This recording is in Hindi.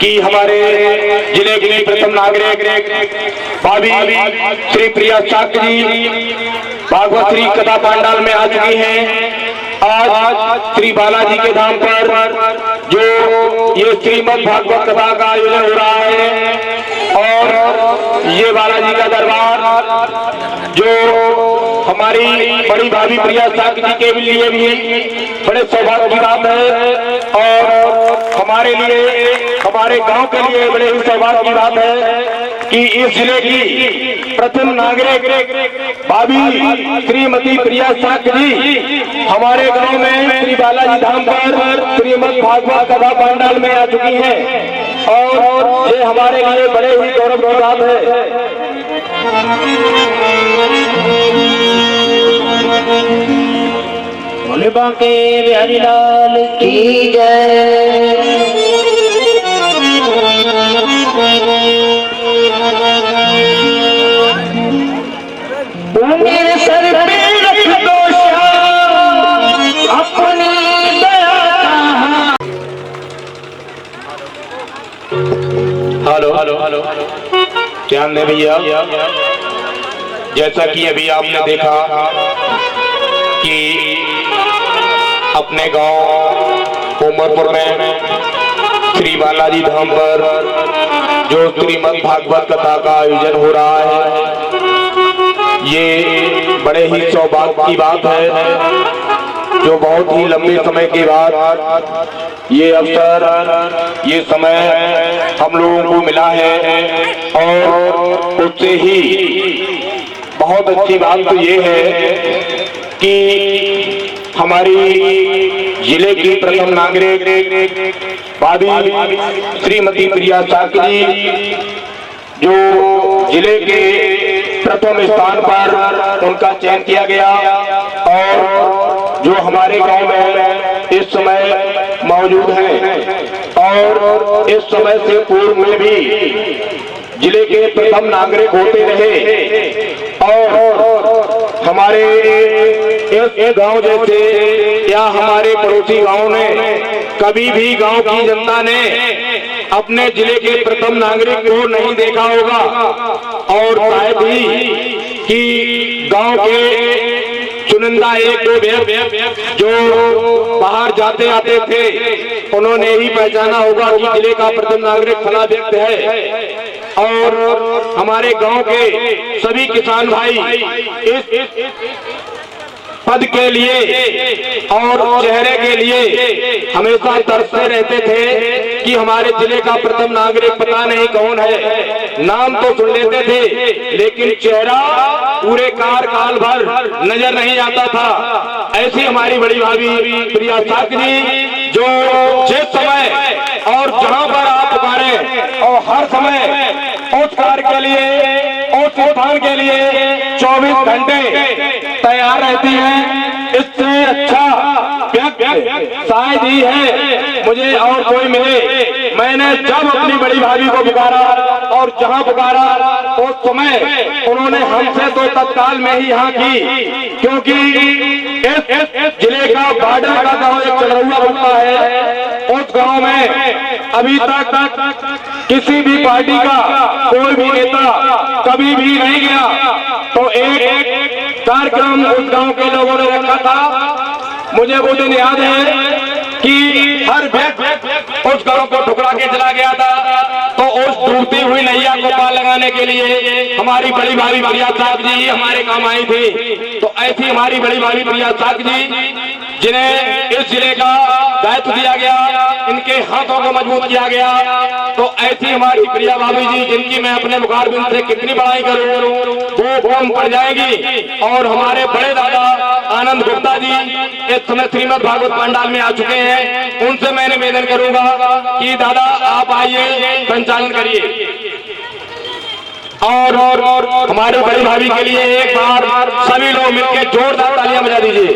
कि हमारे जिले की प्रथम नागरिक भाभी श्री प्रिया शाक्य जी भागवत श्री कथा पांडाल में आ चुकी हैं। आज श्री बालाजी के धाम पर जो ये श्रीमद् भागवत कथा का आयोजन हो रहा है और ये बालाजी का दरबार जो हमारी बड़ी भाभी प्रिया शाक्य जी के लिए भी बड़े सौभाग्य की बात है और हमारे लिए, हमारे गांव के लिए बड़े ही सौभाग्य की बात है कि इस जिले की प्रथम नागरिक भाभी श्रीमती प्रिया शाक्य जी हमारे गांव में श्री बालाजी धाम पर श्रीमद् भागवत कथा पांडाल में आ चुकी हैं और ये हमारे लिए बड़े ही गौरव की बात है। बोले बांके बिहारी लाल की जय। मेरे सर पे रख दो अपनी दया। हेलो हेलो हेलो ध्यान दें भैया, जैसा कि अभी आपने देखा कि अपने गांव उमरपुर में श्री बालाजी धाम पर जो श्रीमद् भागवत कथा का आयोजन हो रहा है, ये बड़े ही सौभाग्य की बात है जो बहुत ही लंबे समय के बाद ये अवसर, ये समय हम लोगों को मिला है और उससे ही बहुत अच्छी बात तो ये है कि हमारी जिले की प्रथम नागरिक भाभी श्रीमती प्रिया शाक्य जी जो जिले के प्रथम स्थान पर उनका चयन किया गया और जो हमारे गांव में इस समय मौजूद हैं और इस समय से पूर्व में भी जिले के प्रथम नागरिक होते रहे और हमारे इस गांव जैसे या हमारे पड़ोसी गांव ने कभी भी गांव की जनता ने अपने जिले के प्रथम नागरिक को नहीं देखा होगा और शायद ही कि गांव के चुनिंदा एक दो व्यक्ति जो बाहर जाते आते थे उन्होंने ही पहचाना होगा कि जिले का प्रथम नागरिक फला व्यक्ति है। और हमारे गांव के सभी किसान भाई इस पद के लिए और चेहरे के लिए हमेशा तरसते रहते थे कि हमारे जिले का प्रथम नागरिक पता नहीं कौन है। नाम तो सुन लेते थे लेकिन चेहरा पूरे कार्यकाल भर नजर नहीं आता था। ऐसी हमारी बड़ी भाभी प्रिया शाक्य जी जो जिस समय और जहां पर आप पुकारे और हर समय उस कार्य के लिए, उस स्थान के लिए 24 घंटे तैयार रहती हैं। इससे अच्छा व्यक्ति शायद ही है मुझे और कोई मिले। मैंने जब अपनी बड़ी भाभी को पुकारा और जहां पुकारा उस समय उन्होंने हमसे तो तत्काल में ही यहाँ की, क्योंकि इस जिले का बॉर्डर का गांव एक चलरुआ होता है। उस गांव में अभी तक किसी भी पार्टी का कोई भी नेता कभी भी नहीं गया। तो एक कार्यक्रम उस गांव के लोगों ने रखा था। मुझे वो दिन याद है कि हर व्यक्ति उस गांव को ठुकरा के चला गया था। तो उस डूबती हुई नैया को पार लगाने के लिए हमारी बड़ी भाभी प्रिया शाक्य जी हमारे काम आई थी। तो ऐसी हमारी बड़ी भाभी प्रिया शाक्य जी जिन्हें इस जिले का दायित्व दिया गया, इनके हाथों को मजबूत किया गया। तो ऐसी हमारी प्रिया भाभी जी जिनकी मैं अपने मुखारबिंद से कितनी बड़ाई करूं वो कम पड़ जाएगी। और हमारे बड़े दादा आनंद गुप्ता जी इस समय श्रीमद् भागवत पांडाल में आ चुके हैं। उनसे मैं निवेदन करूंगा कि दादा आप आइए, संचालन करिए और हमारे बड़ी भाभी के लिए एक बार सभी लोग मिलकर जोरदार तालियां बजा दीजिए।